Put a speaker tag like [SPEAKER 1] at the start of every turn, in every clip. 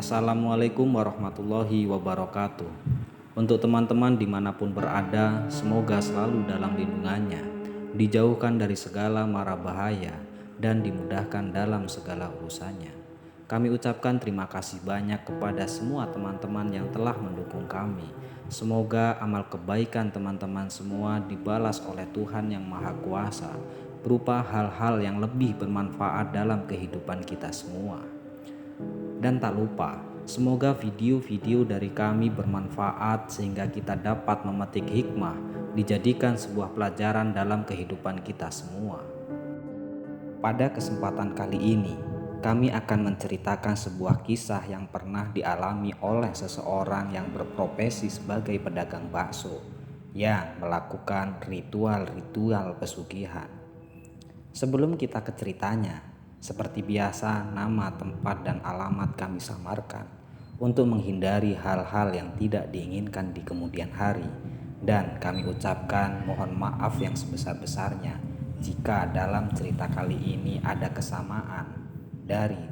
[SPEAKER 1] Assalamualaikum warahmatullahi wabarakatuh. Untuk teman-teman dimanapun berada, semoga selalu dalam lindungannya, dijauhkan dari segala mara bahaya, dan dimudahkan dalam segala urusannya. Kami ucapkan terima kasih banyak kepada semua teman-teman yang telah mendukung kami. Semoga amal kebaikan teman-teman semua dibalas oleh Tuhan yang Maha Kuasa, berupa hal-hal yang lebih bermanfaat dalam kehidupan kita semua. Dan tak lupa, semoga video-video dari kami bermanfaat sehingga kita dapat memetik hikmah, dijadikan sebuah pelajaran dalam kehidupan kita semua. Pada kesempatan kali ini, kami akan menceritakan sebuah kisah yang pernah dialami oleh seseorang yang berprofesi sebagai pedagang bakso yang melakukan ritual-ritual pesugihan. Sebelum kita ke ceritanya, seperti biasa nama, tempat, dan alamat kami samarkan untuk menghindari hal-hal yang tidak diinginkan di kemudian hari. Dan kami ucapkan mohon maaf yang sebesar-besarnya jika dalam cerita kali ini ada kesamaan dari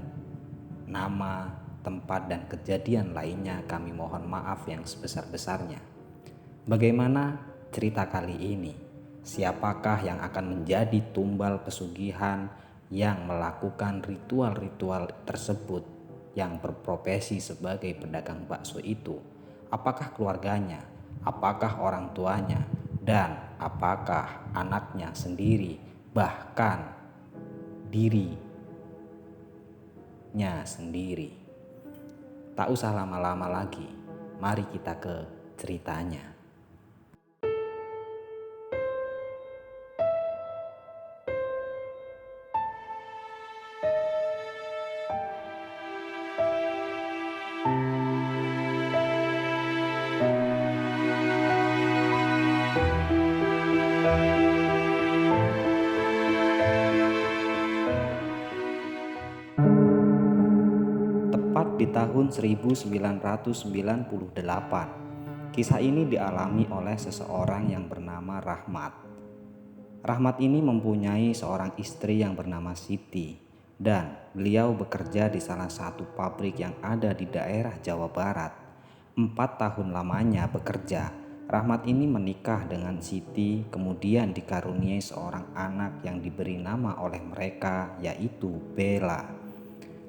[SPEAKER 1] nama, tempat, dan kejadian lainnya. Kami mohon maaf yang sebesar-besarnya. Bagaimana cerita kali ini? Siapakah yang akan menjadi tumbal pesugihan yang melakukan ritual-ritual tersebut yang berprofesi sebagai pedagang bakso itu? Apakah keluarganya? Apakah orang tuanya? Dan apakah anaknya sendiri? Bahkan dirinya sendiri? Tak usah lama-lama lagi, mari kita ke ceritanya. Tepat di tahun 1998, kisah ini dialami oleh seseorang yang bernama Rahmat. Rahmat ini mempunyai seorang istri yang bernama Siti, dan beliau bekerja di salah satu pabrik yang ada di daerah Jawa Barat. 4 tahun lamanya bekerja, Rahmat ini menikah dengan Siti, kemudian dikaruniai seorang anak yang diberi nama oleh mereka, yaitu Bella.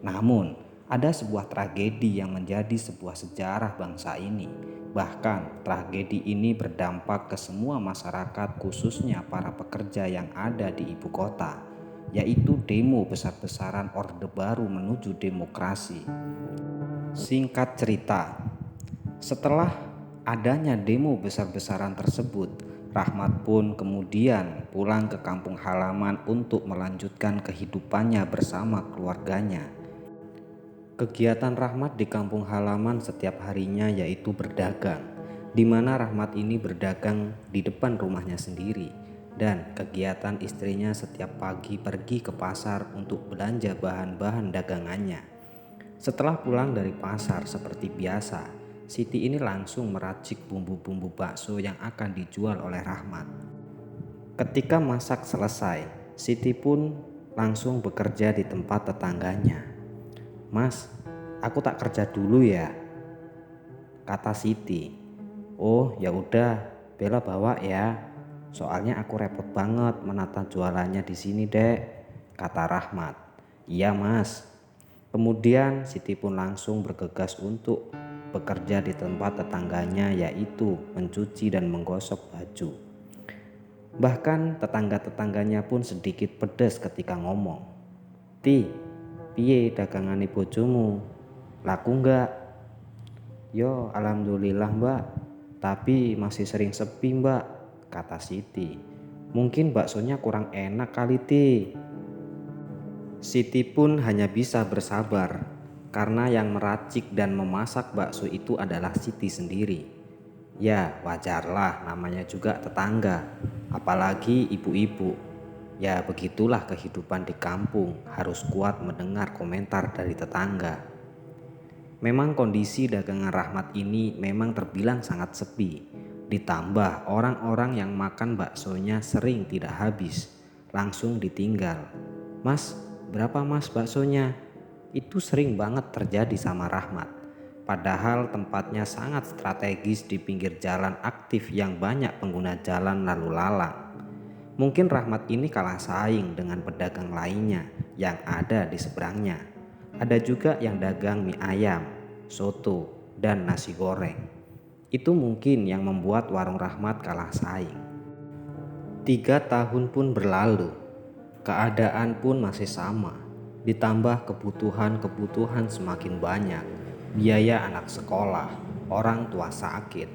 [SPEAKER 1] Namun, ada sebuah tragedi yang menjadi sebuah sejarah bangsa ini. Bahkan, tragedi ini berdampak ke semua masyarakat, khususnya para pekerja yang ada di ibu kota, yaitu demo besar-besaran Orde Baru menuju demokrasi. Singkat cerita, setelah adanya demo besar-besaran tersebut, Rahmat pun kemudian pulang ke kampung halaman untuk melanjutkan kehidupannya bersama keluarganya. Kegiatan Rahmat di kampung halaman setiap harinya yaitu berdagang, di mana Rahmat ini berdagang di depan rumahnya sendiri, dan kegiatan istrinya setiap pagi pergi ke pasar untuk belanja bahan-bahan dagangannya. Setelah pulang dari pasar seperti biasa, Siti ini langsung meracik bumbu-bumbu bakso yang akan dijual oleh Rahmat. Ketika masak selesai, Siti pun langsung bekerja di tempat tetangganya. "Mas, aku tak kerja dulu ya," kata Siti. "Oh ya udah, Bella bawa ya. Soalnya aku repot banget menata jualannya di sini, Dek," kata Rahmat. "Iya, Mas." Kemudian Siti pun langsung bergegas untuk bekerja di tempat tetangganya, yaitu mencuci dan menggosok baju. Bahkan tetangga-tetangganya pun sedikit pedas ketika ngomong, "Ti, piye dagangane bojomu? Laku enggak?" "Yo alhamdulillah mbak, tapi masih sering sepi mbak," kata Siti. "Mungkin baksonya kurang enak kali Ti." Siti pun hanya bisa bersabar, karena yang meracik dan memasak bakso itu adalah Siti sendiri. Ya wajarlah, namanya juga tetangga, apalagi ibu-ibu. Ya begitulah kehidupan di kampung, harus kuat mendengar komentar dari tetangga. Memang kondisi dagangan Rahmat ini memang terbilang sangat sepi. Ditambah orang-orang yang makan baksonya sering tidak habis, langsung ditinggal. "Mas, berapa mas baksonya?" Itu sering banget terjadi sama Rahmat. Padahal tempatnya sangat strategis di pinggir jalan aktif yang banyak pengguna jalan lalu lalang. Mungkin Rahmat ini kalah saing dengan pedagang lainnya yang ada di seberangnya. Ada juga yang dagang mie ayam, soto, dan nasi goreng. Itu mungkin yang membuat warung Rahmat kalah saing. 3 tahun pun berlalu, keadaan pun masih sama. Ditambah kebutuhan semakin banyak, biaya anak sekolah, orang tua sakit.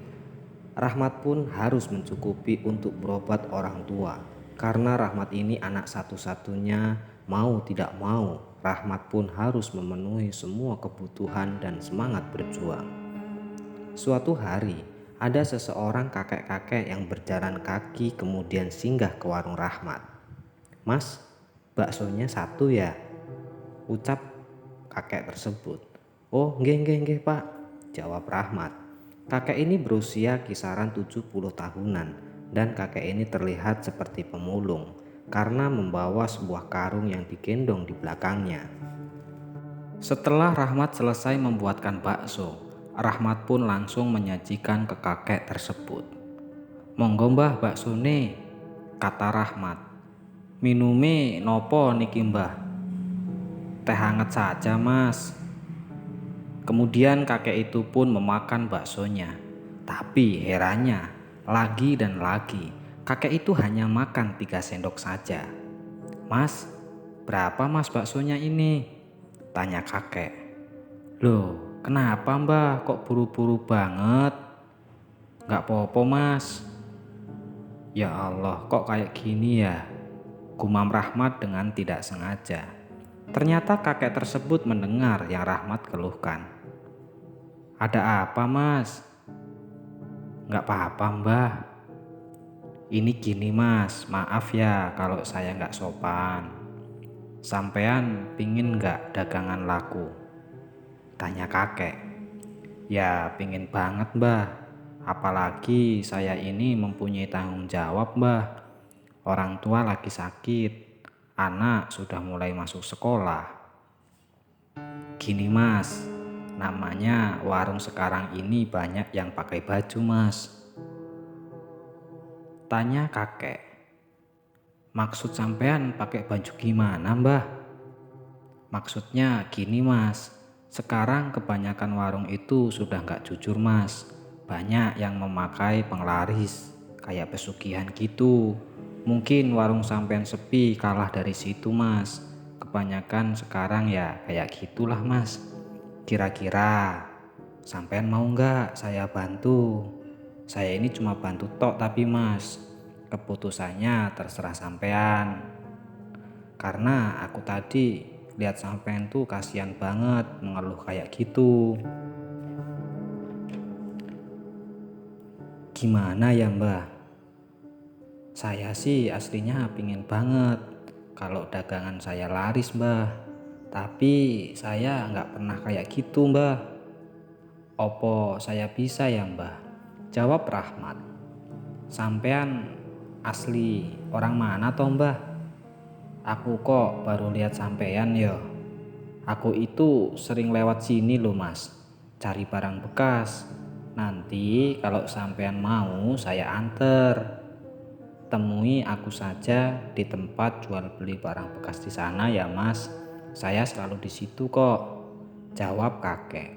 [SPEAKER 1] Rahmat pun harus mencukupi untuk berobat orang tua. Karena Rahmat ini anak satu-satunya, mau tidak mau, Rahmat pun harus memenuhi semua kebutuhan dan semangat berjuang. Suatu hari, ada seseorang kakek-kakek yang berjalan kaki kemudian singgah ke warung Rahmat. "Mas, baksonya satu ya?" ucap kakek tersebut. "Oh, nggih Pak," jawab Rahmat. Kakek ini berusia kisaran 70 tahunan dan kakek ini terlihat seperti pemulung karena membawa sebuah karung yang digendong di belakangnya. Setelah Rahmat selesai membuatkan bakso, Rahmat pun langsung menyajikan ke kakek tersebut. "Monggo mbah baksone," kata Rahmat. "Minume nopo niki mbah?" "Teh hangat saja mas." Kemudian kakek itu pun memakan baksonya. Tapi herannya, lagi dan lagi, kakek itu hanya makan 3 sendok saja. "Mas, berapa mas baksonya ini?" tanya kakek. "Loh, kenapa mbah kok buru-buru banget?" "Gak apa-apa mas." "Ya Allah, kok kayak gini ya?" gumam Rahmat dengan tidak sengaja. Ternyata kakek tersebut mendengar yang Rahmat keluhkan. "Ada apa mas?" "Gak apa-apa mbah. Ini gini mas, maaf ya kalau saya gak sopan. Sampean pingin gak dagangan laku?" tanya kakek. "Ya pingin banget mbah. Apalagi saya ini mempunyai tanggung jawab mbah. Orang tua lagi sakit, anak sudah mulai masuk sekolah. Gini mas, namanya warung sekarang ini banyak yang pakai baju mas." tanya kakek. "Maksud sampean pakai baju gimana mbah?" "Maksudnya gini mas, sekarang kebanyakan warung itu sudah gak jujur mas. Banyak yang memakai penglaris, kayak pesugihan gitu. Mungkin warung sampean sepi kalah dari situ mas. Kebanyakan sekarang ya kayak gitulah mas. Kira-kira sampean mau nggak saya bantu? Saya ini cuma bantu tok tapi mas, keputusannya terserah sampean. Karena aku tadi lihat sampean tuh kasihan banget mengeluh kayak gitu." "Gimana ya mbah? Saya sih aslinya pingin banget kalau dagangan saya laris mbah. Tapi saya nggak pernah kayak gitu mbah. Opo saya bisa ya mbah?" jawab Rahmat. "Sampean asli orang mana toh mbah? Aku kok baru lihat sampean yo. Aku itu sering lewat sini loh mas, cari barang bekas. Nanti kalau sampean mau saya anter. Temui aku saja di tempat jual beli barang bekas di sana ya mas. Saya selalu di situ kok," jawab kakek.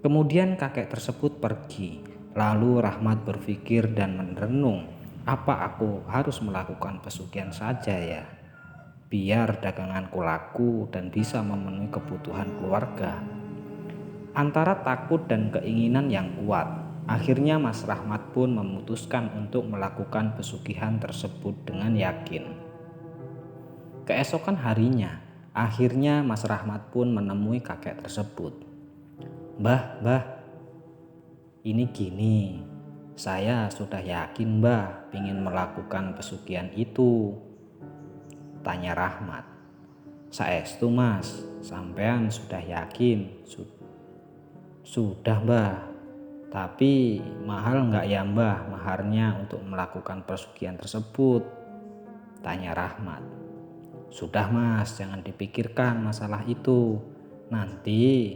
[SPEAKER 1] Kemudian kakek tersebut pergi. Lalu Rahmat berpikir dan merenung, apa aku harus melakukan pesugihan saja ya, biar daganganku laku dan bisa memenuhi kebutuhan keluarga. Antara takut dan keinginan yang kuat, akhirnya Mas Rahmat pun memutuskan untuk melakukan pesugihan tersebut dengan yakin. Keesokan harinya, akhirnya Mas Rahmat pun menemui kakek tersebut. Mbah, ini gini, saya sudah yakin mbah ingin melakukan pesugihan itu," tanya Rahmat. "Saestu mas, sampean sudah yakin?" Sudah mbah. "Tapi mahal nggak ya mbah maharnya untuk melakukan pesugihan tersebut?" tanya Rahmat. "Sudah mas, jangan dipikirkan masalah itu. Nanti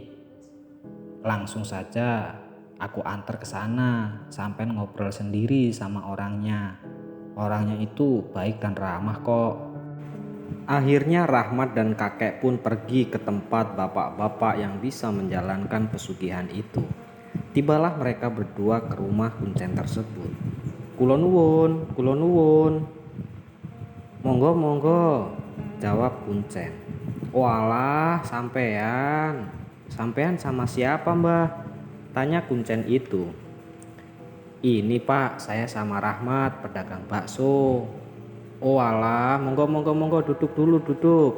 [SPEAKER 1] langsung saja aku antar ke sana, sampai ngobrol sendiri sama orangnya. Orangnya itu baik dan ramah kok. Akhirnya Rahmat dan kakek pun pergi ke tempat bapak-bapak yang bisa menjalankan pesugihan itu. Tibalah mereka berdua ke rumah kuncen tersebut. "Kula nuwun, kula nuwun." "Monggo, monggo," jawab kuncen. "Walah, sampean. Sampean sama siapa, Mbah?" tanya kuncen itu. "Ini Pak, saya sama Rahmat, pedagang bakso." "Oh alah, monggo monggo monggo, duduk dulu, duduk."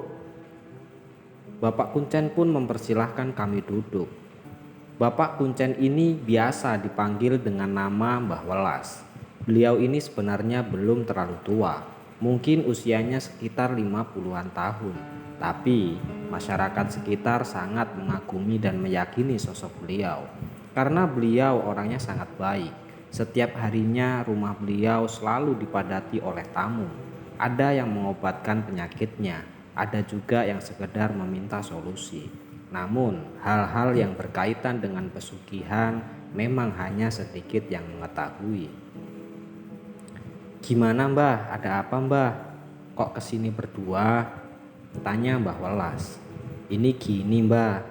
[SPEAKER 1] Bapak kuncen pun mempersilahkan kami duduk. Bapak kuncen ini biasa dipanggil dengan nama Mbah Welas. Beliau ini sebenarnya belum terlalu tua, mungkin usianya sekitar 50-an tahun. Tapi masyarakat sekitar sangat mengagumi dan meyakini sosok beliau, karena beliau orangnya sangat baik. Setiap harinya rumah beliau selalu dipadati oleh tamu. Ada yang mengobatkan penyakitnya, ada juga yang sekedar meminta solusi. Namun, hal-hal yang berkaitan dengan pesugihan memang hanya sedikit yang mengetahui. "Gimana Mbah? Ada apa Mbah? Kok kesini berdua?" tanya Mbah Welas. "Ini gini Mbah,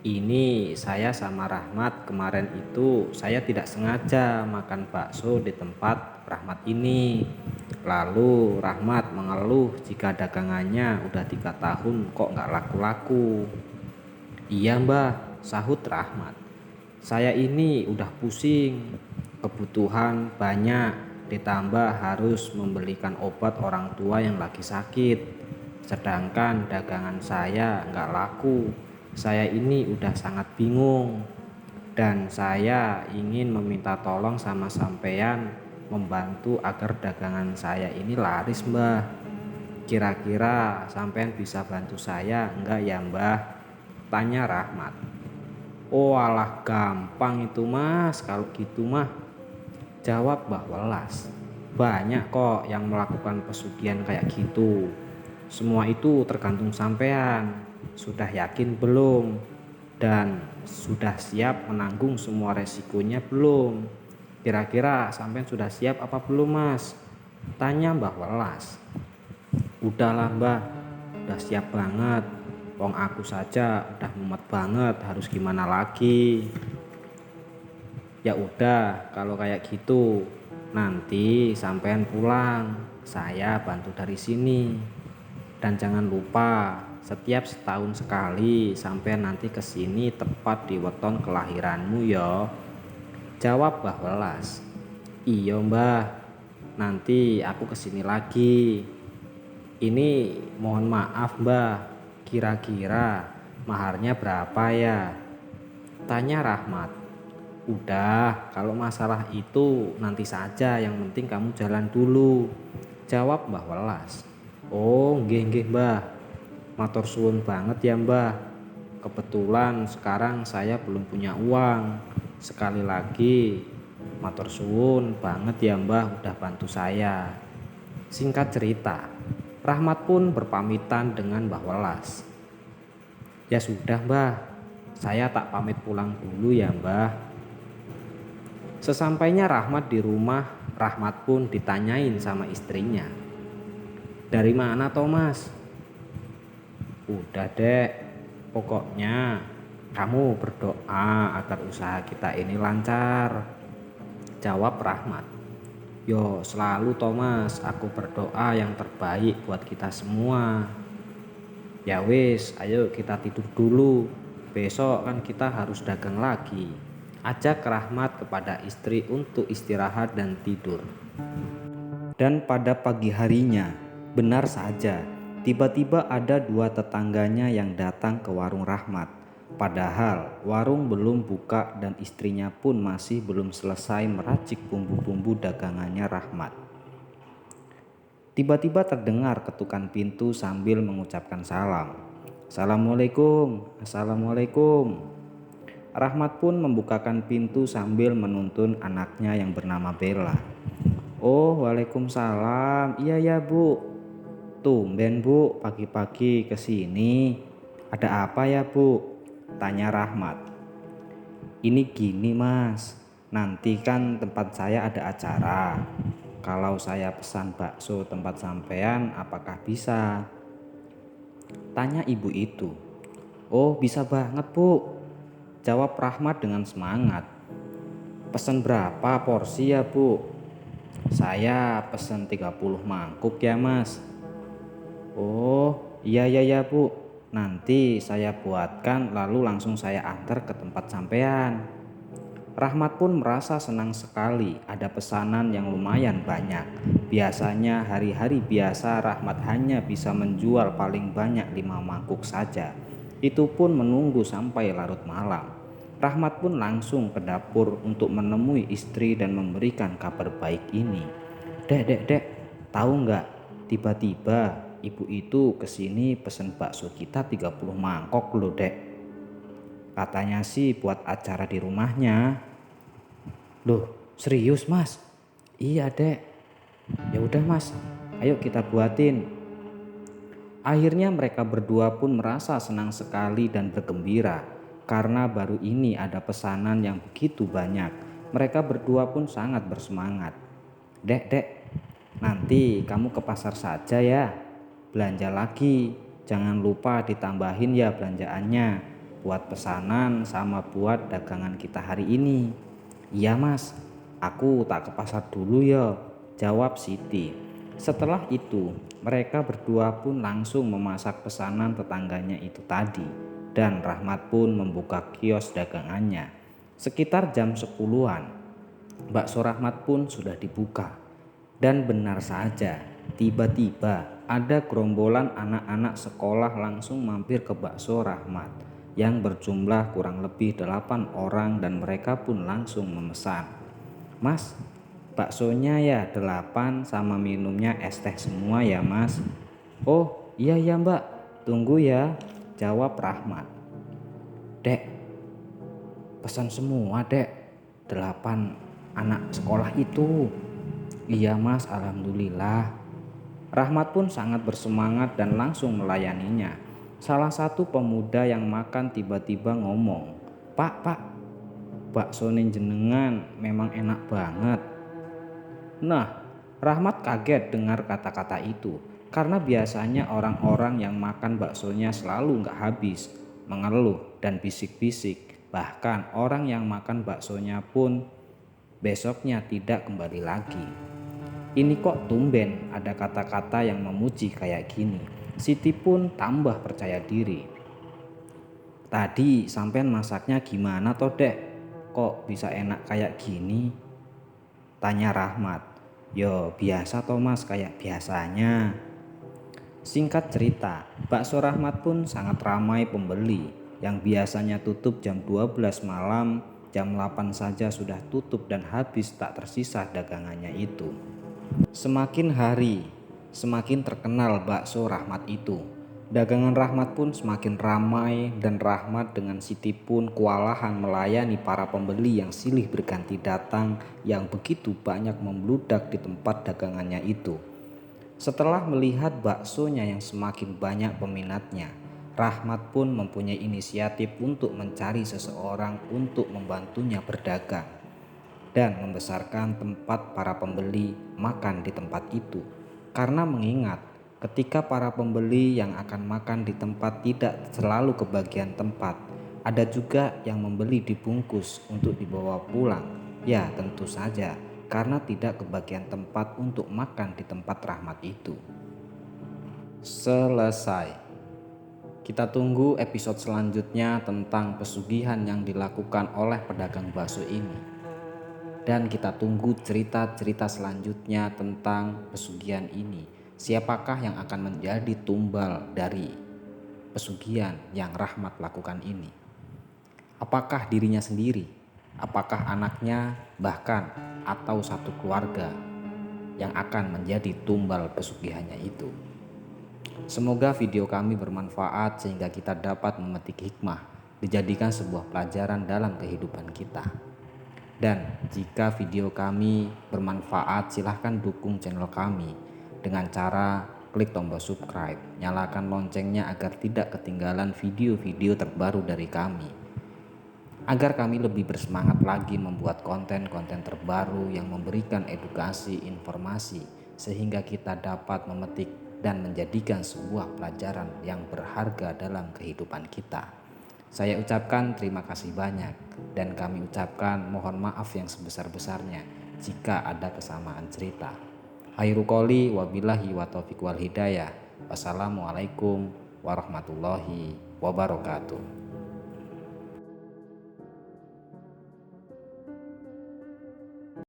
[SPEAKER 1] ini saya sama Rahmat kemarin itu saya tidak sengaja makan bakso di tempat Rahmat ini. Lalu Rahmat mengeluh jika dagangannya udah 3 tahun kok nggak laku-laku." "Iya Mbah," sahut Rahmat. "Saya ini udah pusing, kebutuhan banyak, ditambah harus membelikan obat orang tua yang lagi sakit. Sedangkan dagangan saya nggak laku. Saya ini udah sangat bingung. Dan saya ingin meminta tolong sama sampean membantu agar dagangan saya ini laris Mbah. Kira-kira sampean bisa bantu saya enggak ya Mbah?" tanya Rahmat. "Oh alah, gampang itu Mas, kalau gitu mah," jawab Mbah Welas. "Banyak kok yang melakukan pesugihan kayak gitu. Semua itu tergantung sampean. Sudah yakin belum? Dan sudah siap menanggung semua resikonya belum? Kira-kira sampean sudah siap apa belum Mas?" tanya Mbah Welas. "Udahlah Mbah, udah siap banget. Wong aku saja udah mumet banget, harus gimana lagi?" "Ya udah, kalau kayak gitu nanti sampean pulang, saya bantu dari sini. Dan jangan lupa setiap setahun sekali sampean nanti kesini tepat di weton kelahiranmu ya," jawab Mbah Welas. "Iya Mbah, nanti aku kesini lagi. Ini mohon maaf Mbah, kira-kira maharnya berapa ya?" tanya Rahmat. "Udah, kalau masalah itu nanti saja, yang penting kamu jalan dulu," jawab Mbah Welas. "Oh nggih nggih Mbah, matur suwun banget ya Mbah. Kebetulan sekarang saya belum punya uang. Sekali lagi matur suwun banget ya Mbah udah bantu saya." Singkat cerita, Rahmat pun berpamitan dengan Mbah Welas. "Ya sudah Mbah, saya tak pamit pulang dulu ya Mbah." Sesampainya Rahmat di rumah, Rahmat pun ditanyain sama istrinya, "Dari mana Thomas?" "Udah dek, pokoknya kamu berdoa agar usaha kita ini lancar," jawab Rahmat. "Yo selalu Thomas, aku berdoa yang terbaik buat kita semua. Ya wis, ayo kita tidur dulu. Besok kan kita harus dagang lagi," ajak Rahmat kepada istri untuk istirahat dan tidur. Dan pada pagi harinya, benar saja, tiba-tiba ada dua tetangganya yang datang ke warung Rahmat. Padahal warung belum buka dan istrinya pun masih belum selesai meracik bumbu-bumbu dagangannya Rahmat. Tiba-tiba terdengar ketukan pintu sambil mengucapkan salam. "Assalamualaikum, assalamualaikum." Rahmat pun membukakan pintu sambil menuntun anaknya yang bernama Bella. "Oh, waalaikumsalam. Iya ya Bu. Tumben Bu pagi-pagi kesini. Ada apa ya Bu?" Tanya Rahmat. Ini gini mas, nanti kan tempat saya ada acara. Kalau saya pesan bakso tempat sampean apakah bisa? Tanya ibu itu. Oh bisa banget bu, jawab Rahmat dengan semangat. Pesan berapa porsi ya bu? Saya pesen 30 mangkuk ya mas. Oh iya bu, nanti saya buatkan lalu langsung saya antar ke tempat sampean. Rahmat pun merasa senang sekali ada pesanan yang lumayan banyak. Biasanya hari-hari biasa Rahmat hanya bisa menjual paling banyak 5 mangkuk saja. Itu pun menunggu sampai larut malam. Rahmat pun langsung ke dapur untuk menemui istri dan memberikan kabar baik ini. Dek, tahu nggak? Tiba-tiba ibu itu kesini pesen bakso kita 30 mangkok loh dek. Katanya sih buat acara di rumahnya. Loh serius mas? Iya dek. Ya udah mas, ayo kita buatin. Akhirnya mereka berdua pun merasa senang sekali dan bergembira karena baru ini ada pesanan yang begitu banyak. Mereka berdua pun sangat bersemangat. Dek, nanti kamu ke pasar saja ya. Belanja lagi, jangan lupa ditambahin ya belanjaannya. Buat pesanan sama buat dagangan kita hari ini. Iya mas, aku tak ke pasar dulu ya, jawab Siti. Setelah itu, mereka berdua pun langsung memasak pesanan tetangganya itu tadi. Dan Rahmat pun membuka kios dagangannya. Sekitar jam 10-an, bakso Rahmat pun sudah dibuka. Dan benar saja, tiba-tiba ada gerombolan anak-anak sekolah langsung mampir ke bakso Rahmat yang berjumlah kurang lebih 8 orang dan mereka pun langsung memesan. Mas, baksonya ya 8 sama minumnya es teh semua ya mas. Oh iya mbak, tunggu ya, jawab Rahmat. Dek, pesan semua dek, 8 anak sekolah itu. Iya mas, alhamdulillah. Rahmat pun sangat bersemangat dan langsung melayaninya. Salah satu pemuda yang makan tiba-tiba ngomong, Pak, bakso jenengan memang enak banget. Nah, Rahmat kaget dengar kata-kata itu karena biasanya orang-orang yang makan baksonya selalu nggak habis, mengeluh dan bisik-bisik. Bahkan orang yang makan baksonya pun besoknya tidak kembali lagi. Ini kok tumben ada kata-kata yang memuji kayak gini. Siti pun tambah percaya diri. Tadi sampean masaknya gimana toh dek? Kok bisa enak kayak gini? Tanya Rahmat. Yo biasa toh mas, kayak biasanya. Singkat cerita, bakso Rahmat pun sangat ramai pembeli. Yang biasanya tutup jam 12 malam, jam 8 saja sudah tutup dan habis tak tersisa dagangannya itu. Semakin hari, semakin terkenal bakso Rahmat itu. Dagangan Rahmat pun semakin ramai dan Rahmat dengan Siti pun kewalahan melayani para pembeli yang silih berganti datang yang begitu banyak membludak di tempat dagangannya itu. Setelah melihat baksonya yang semakin banyak peminatnya, Rahmat pun mempunyai inisiatif untuk mencari seseorang untuk membantunya berdagang dan membesarkan tempat para pembeli makan di tempat itu. Karena mengingat ketika para pembeli yang akan makan di tempat tidak selalu kebagian tempat, ada juga yang membeli dibungkus untuk dibawa pulang. Ya tentu saja karena tidak kebagian tempat untuk makan di tempat Rahmat itu. Selesai. Kita tunggu episode selanjutnya tentang pesugihan yang dilakukan oleh pedagang bakso ini. Dan kita tunggu cerita-cerita selanjutnya tentang pesugihan ini. Siapakah yang akan menjadi tumbal dari pesugihan yang Rahmat lakukan ini? Apakah dirinya sendiri? Apakah anaknya? Bahkan atau satu keluarga yang akan menjadi tumbal pesugihannya itu? Semoga video kami bermanfaat sehingga kita dapat memetik hikmah, dijadikan sebuah pelajaran dalam kehidupan kita. Dan jika video kami bermanfaat, silahkan dukung channel kami dengan cara klik tombol subscribe, nyalakan loncengnya agar tidak ketinggalan video-video terbaru dari kami. Agar kami lebih bersemangat lagi membuat konten-konten terbaru yang memberikan edukasi, informasi, sehingga kita dapat memetik dan menjadikan sebuah pelajaran yang berharga dalam kehidupan kita. Saya ucapkan terima kasih banyak dan kami ucapkan mohon maaf yang sebesar-besarnya jika ada kesamaan cerita. Khairul qouli wabillahi wa taufiq wal hidayah. Wassalamualaikum warahmatullahi wabarakatuh.